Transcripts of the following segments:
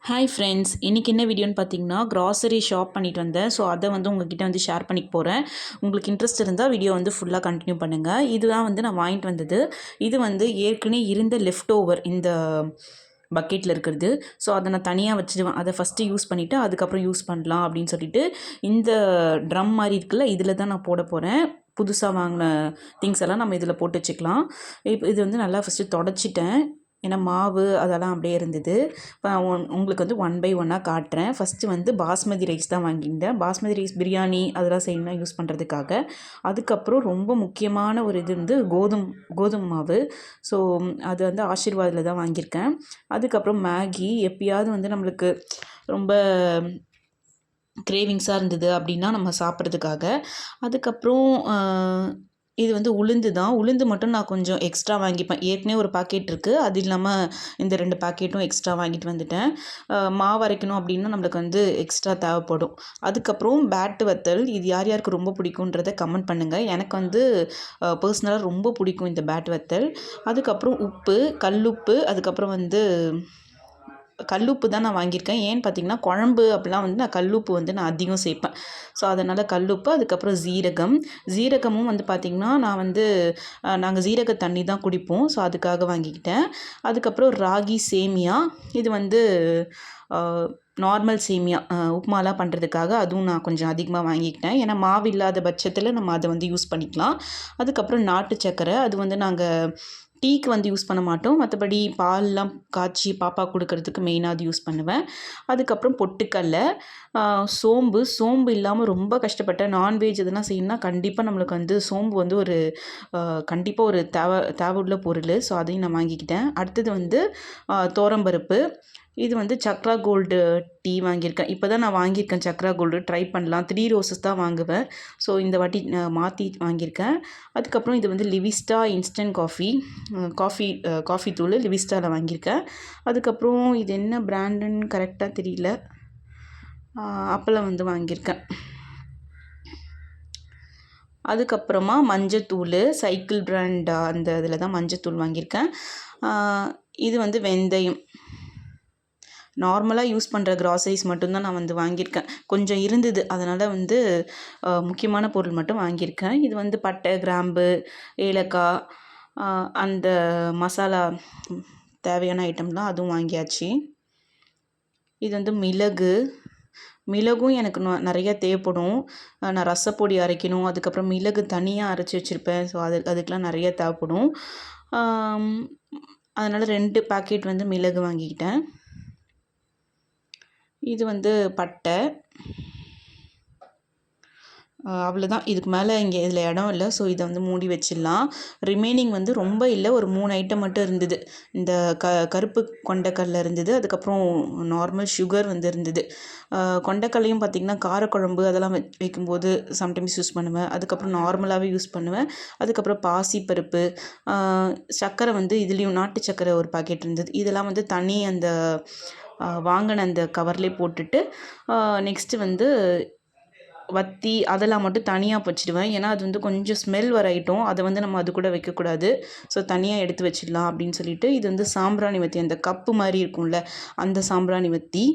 Hi friends, இன்றைக்கி என்ன வீடியோன்னு பார்த்தீங்கன்னா க்ராசரி ஷாப் பண்ணிட்டு வந்தேன். ஸோ அதை உங்ககிட்ட ஷேர் பண்ணிக்க போகிறேன். உங்களுக்கு இன்ட்ரெஸ்ட் இருந்தால் வீடியோ ஃபுல்லாக கண்டினியூ பண்ணுங்கள். இதுதான் நான் வாங்கிட்டு வந்தது. இது ஏற்கனவே இருந்த லெஃப்ட் ஓவர் இந்த பக்கெட்டில் இருக்கிறது. ஸோ அதை நான் தனியாக வச்சுடுவேன். அதை ஃபஸ்ட்டு யூஸ் பண்ணிவிட்டு அதுக்கப்புறம் யூஸ் பண்ணலாம் அப்படின்னு சொல்லிட்டு இந்த ட்ரம் மாதிரி இருக்குல்ல, இதில் தான் நான் போட போகிறேன். புதுசாக வாங்கின திங்ஸ் எல்லாம் நம்ம இதில் போட்டு வச்சுக்கலாம். இப்போ இது நல்லா ஃபஸ்ட்டு தொடச்சிட்டேன். ஏன்னா மாவு அதெல்லாம் அப்படியே இருந்தது. இப்போ உங்களுக்கு ஒன் பை ஒன்னாக காட்டுறேன். ஃபஸ்ட்டு பாஸ்மதி ரைஸ் தான் வாங்கியிருந்தேன். பாஸ்மதி ரைஸ் பிரியாணி அதெல்லாம் செய்யணும் யூஸ் பண்ணுறதுக்காக. அதுக்கப்புறம் ரொம்ப முக்கியமான ஒரு இது கோதுமை மாவு. ஸோ அது ஆசீர்வாதில் தான் வாங்கியிருக்கேன். அதுக்கப்புறம் மேகி எப்பயாவது நம்மளுக்கு ரொம்ப கிரேவிங்ஸாக இருந்தது அப்படின்னா நம்ம சாப்பிட்றதுக்காக. அதுக்கப்புறம் இது உளுந்து தான். உளுந்து மட்டும் நான் கொஞ்சம் எக்ஸ்ட்ரா வாங்கிப்பேன். ஏற்கனவே ஒரு பாக்கெட் இருக்குது. அது இல்லாமல் இந்த 2 பாக்கெட்டும் எக்ஸ்ட்ரா வாங்கிட்டு வந்துட்டேன். மாவு அரைக்கணும் அப்படின்னா நம்மளுக்கு எக்ஸ்ட்ரா தேவைப்படும். அதுக்கப்புறம் பேட்டு வத்தல். இது யார் யாருக்கு ரொம்ப பிடிக்குன்றதை கமெண்ட் பண்ணுங்கள். எனக்கு பர்சனலாக ரொம்ப பிடிக்கும் இந்த பேட்டு வத்தல். அதுக்கப்புறம் உப்பு, கல்லுப்பு, அதுக்கப்புறம் கல்லுப்பு தான் நான் வாங்கியிருக்கேன். ஏன்னு பார்த்தீங்கன்னா குழம்பு அப்படிலாம் நான் கல்லுப்பு நான் அதிகம் சேர்ப்பேன். ஸோ அதனால் கல்லுப்பு, அதுக்கப்புறம் ஜீரகமும் பார்த்திங்கன்னா நான் நாங்கள் ஜீரக தண்ணி தான் குடிப்போம். ஸோ அதுக்காக வாங்கிக்கிட்டேன். அதுக்கப்புறம் ராகி சேமியா. இது நார்மல் சேமியா உப்புமாலாம் பண்ணுறதுக்காக அதுவும் நான் கொஞ்சம் அதிகமாக வாங்கிக்கிட்டேன். ஏன்னா மாவு இல்லாத பட்சத்தில் நம்ம அதை யூஸ் பண்ணிக்கலாம். அதுக்கப்புறம் நாட்டு சர்க்கரை. அது நாங்கள் டீக்கு யூஸ் பண்ண மாட்டோம். மற்றபடி பால்லாம் காய்ச்சி பாப்பா கொடுக்கறதுக்கு மெயினாக அது யூஸ் பண்ணுவேன். அதுக்கப்புறம் பொட்டுக்கடலை, சோம்பு இல்லாமல் ரொம்ப கஷ்டப்பட்டேன். நான்வெஜ் எதுனா செய்யணும்னா கண்டிப்பாக நம்மளுக்கு சோம்பு ஒரு கண்டிப்பாக ஒரு தேவையுள்ள பொருள். ஸோ அதையும் நான் வாங்கிக்கிட்டேன். அடுத்தது துவரம்பருப்பு. இது சக்ரா கோல்டு டீ வாங்கியிருக்கேன். இப்போ தான் நான் வாங்கியிருக்கேன் சக்ரா கோல்டு. ட்ரை பண்ணலாம். 3 ரோசஸ் தான் வாங்குவேன். ஸோ இந்த வாட்டி மாற்றி வாங்கியிருக்கேன். அதுக்கப்புறம் இது லிவிஸ்டா இன்ஸ்டன்ட் காஃபி தூள் லிவிஸ்டாவில் வாங்கியிருக்கேன். அதுக்கப்புறம் இது என்ன பிராண்டுன்னு கரெக்டாக தெரியல. அப்பளம் வாங்கியிருக்கேன். அதுக்கப்புறமா மஞ்சத்தூள் சைக்கிள் பிராண்ட் அந்த இதில் தான் மஞ்சத்தூள் வாங்கியிருக்கேன். இது வெந்தயம். நார்மலாக யூஸ் பண்ணுற க்ராசரிஸ் மட்டும்தான் நான் வாங்கியிருக்கேன். கொஞ்சம் இருந்தது, அதனால் முக்கியமான பொருள் மட்டும் வாங்கியிருக்கேன். இது பட்டை, கிராம்பு, ஏலக்காய், அந்த மசாலா தேவையான ஐட்டம்லாம் அதுவும் வாங்கியாச்சு. இது மிளகும் எனக்கு நிறையா தேவைப்படும். நான் ரசப்பொடி அரைக்கணும். அதுக்கப்புறம் மிளகு தனியாக அரைச்சி வச்சுருப்பேன். ஸோ அதுக்கெலாம் நிறையா தேவைப்படும். அதனால் 2 பாக்கெட் மிளகு வாங்கிக்கிட்டேன். இது பட்டை. அவ்வளோதான். இதுக்கு மேலே இதில் இடம் இல்லை. ஸோ இதை மூடி வச்சிடலாம். ரிமைனிங் ரொம்ப இல்லை, ஒரு 3 ஐட்டம் மட்டும் இருந்தது. இந்த கருப்பு கொண்டைக்கடலை இருந்தது. அதுக்கப்புறம் நார்மல் சுகர் இருந்தது. கொண்டைக்கடலையும் பார்த்திங்கன்னா காரக்குழம்பு அதெல்லாம் வைக்கும்போது சம்டைம்ஸ் யூஸ் பண்ணுவேன். அதுக்கப்புறம் நார்மலாகவே யூஸ் பண்ணுவேன். அதுக்கப்புறம் பாசிப்பருப்பு, சர்க்கரை இதுலேயும் நாட்டு சர்க்கரை ஒரு பாக்கெட் இருந்தது. இதெல்லாம் தனி அந்த வாங்கின அந்த கவர்லேயே போட்டுட்டு நெக்ஸ்ட்டு வத்தி அதெல்லாம் மட்டும் தனியாக வச்சிடுவேன். ஏன்னா அது கொஞ்சம் ஸ்மெல் வர ஐட்டம். அதை நம்ம அது கூட வைக்கக்கூடாது. ஸோ தனியாக எடுத்து வச்சிடலாம் அப்படின்னு சொல்லிட்டு இது சாம்பிராணி வத்தி, அந்த கப்பு மாதிரி இருக்கும்ல, அந்த சாம்பிராணி வத்தி.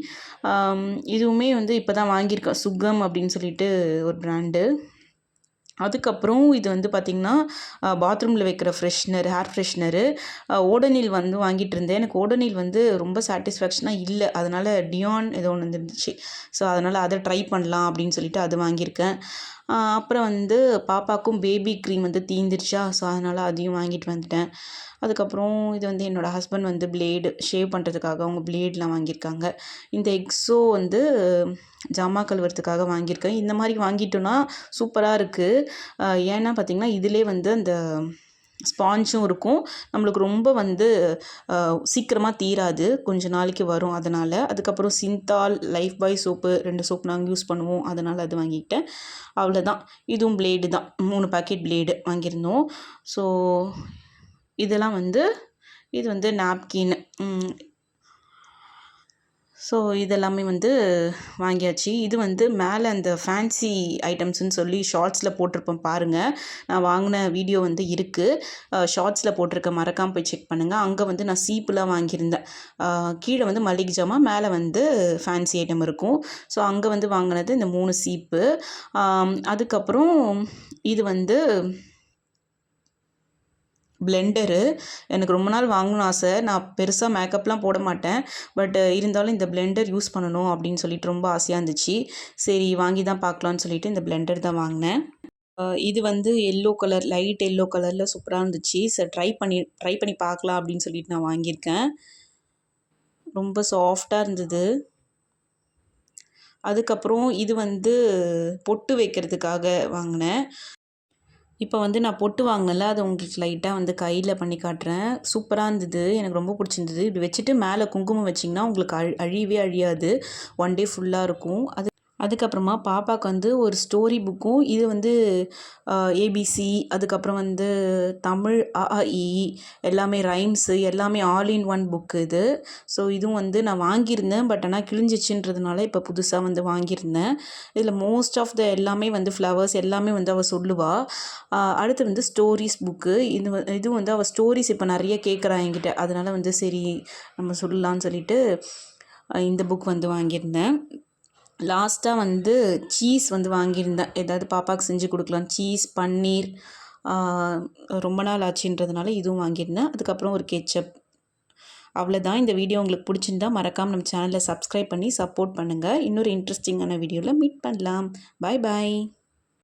இதுவுமே இப்போ தான் வாங்கியிருக்கேன். சுகம் அப்படின்னு சொல்லிட்டு ஒரு பிராண்டு. அதுக்கப்புறம் இது பார்த்திங்கன்னா பாத்ரூமில் வைக்கிற ஃப்ரெஷ்னர், ஹேர் ஃப்ரெஷ்னரு. ஓடோனில் வாங்கிட்டு இருந்தேன். எனக்கு ஓடோனில் ரொம்ப சாட்டிஸ்ஃபேக்ஷனாக இல்லை. அதனால் டியான் ஏதோ ஒன்று இருந்துச்சு. ஸோ அதனால் அதை ட்ரை பண்ணலாம் அப்படின்னு சொல்லிட்டு அது வாங்கியிருக்கேன். அப்புறம் பாப்பாவுக்கும் பேபி க்ரீம் தீந்துருச்சா. ஸோ அதனால் அதையும் வாங்கிட்டு வந்துட்டேன். அதுக்கப்புறம் இது என்னோடய ஹஸ்பண்ட் பிளேடு ஷேவ் பண்ணுறதுக்காக அவங்க பிளேட்லாம் வாங்கியிருக்காங்க. இந்த எக்ஸோ ஜாமான் கழுவுறதுக்காக வாங்கியிருக்கேன். இந்த மாதிரி வாங்கிட்டோன்னா சூப்பராக இருக்குது. ஏன்னா பார்த்திங்கன்னா இதிலே அந்த ஸ்பாஞ்சும் இருக்கும். நம்மளுக்கு ரொம்ப சீக்கிரமாக தீராது, கொஞ்சம் நாளைக்கு வரும். அதனால் அதுக்கப்புறம் சிந்தால், லைஃப் பாய் சோப்பு 2 சோப்பு நாங்கள் யூஸ் பண்ணுவோம். அதனால் அது வாங்கிக்கிட்டேன். அவ்வளோதான். இதுவும் பிளேடு தான். 3 பாக்கெட் பிளேடு வாங்கியிருந்தோம். ஸோ இதெல்லாம் இது நாப்கின். ஸோ இதெல்லாமே வந்து வாங்கியாச்சு. இது வந்து மேலே அந்த ஃபேன்சி ஐட்டம்ஸ்ன்னு சொல்லி ஷார்ட்ஸில் போட்டிருப்பேன் பாருங்கள். நான் வாங்கின வீடியோ வந்து இருக்குது. ஷார்ட்ஸில் போட்டிருக்க மறக்காமல் போய் செக் பண்ணுங்கள். அங்கே வந்து நான் சீப்புலாம் வாங்கியிருந்தேன். கீழே வந்து மளிகை ஜாமான், மேலே வந்து ஃபேன்சி ஐட்டம் இருக்கும். ஸோ அங்கே வந்து வாங்கினது இந்த 3 சீப்பு. அதுக்கப்புறம் இது வந்து பிளெண்டரு. எனக்கு ரொம்ப நாள் வாங்கணும்னு ஆசை. நான் பெருசாக மேக்கப்லாம் போட மாட்டேன். பட் இருந்தாலும் இந்த பிளெண்டர் யூஸ் பண்ணணும் அப்படின்னு சொல்லிட்டு ரொம்ப ஆசையாக இருந்துச்சு. சரி வாங்கி தான் பார்க்கலான்னு சொல்லிட்டு இந்த பிளெண்டர் தான் வாங்கினேன். இது வந்து எல்லோ கலர், லைட் எல்லோ கலரில் சூப்பராக இருந்துச்சு. சரி ட்ரை பண்ணி பார்க்கலாம் அப்படின்னு சொல்லிட்டு நான் வாங்கியிருக்கேன். ரொம்ப சாஃப்டாக இருந்தது. அதுக்கப்புறம் இது வந்து பொட்டு வைக்கிறதுக்காக வாங்கினேன். இப்போ வந்து நான் பொட்டு வாங்கினேன்ல, அதை உங்களுக்கு லைட்டாக வந்து கையில் பண்ணி காட்டுறேன். சூப்பராக இருந்தது. எனக்கு ரொம்ப பிடிச்சிருந்தது. இப்படி வச்சுட்டு மேலே குங்குமம் வச்சிங்கன்னா உங்களுக்கு அழியவே அழியாது. 1 டே ஃபுல்லாக இருக்கும். அதுக்கப்புறமா பாப்பாவுக்கு வந்து ஒரு ஸ்டோரி புக்கும், இது வந்து ஏபிசி, அதுக்கப்புறம் வந்து தமிழ் அ, ஆ, இ, ஈ எல்லாமே ரைம்ஸு எல்லாமே ஆல் இன் ஒன் புக்கு இது. ஸோ இதுவும் வந்து நான் வாங்கியிருந்தேன். பட் ஆனால் கிழிஞ்சிச்சுன்றதுனால இப்போ புதுசாக வந்து வாங்கியிருந்தேன். இதில் மோஸ்ட் ஆஃப் த எல்லாமே வந்து ஃப்ளவர்ஸ் எல்லாமே வந்து அவள் சொல்லுவாள். அடுத்து வந்து ஸ்டோரிஸ் புக்கு. இது வந்து அவள் ஸ்டோரிஸ் இப்போ நிறைய கேட்குறா என்கிட்ட. அதனால் வந்து சரி நம்ம சொல்லலான்னு சொல்லிட்டு இந்த புக் வந்து வாங்கியிருந்தேன். லாஸ்ட்டாக வந்து சீஸ் வந்து வாங்கியிருந்தேன். ஏதாவது பாப்பாவுக்கு செஞ்சு கொடுக்கலாம். சீஸ், பன்னீர் ரொம்ப நாள் ஆச்சுன்றதுனால இதுவும் வாங்கியிருந்தேன். அதுக்கப்புறம் ஒரு கெச்சப். அவ்வளோதான். இந்த வீடியோ உங்களுக்கு பிடிச்சிருந்தா மறக்காமல் நம்ம சேனலை சப்ஸ்கிரைப் பண்ணி சப்போர்ட் பண்ணுங்கள். இன்னொரு இன்ட்ரெஸ்டிங்கான வீடியோவில் மீட் பண்ணலாம். பாய் பாய்.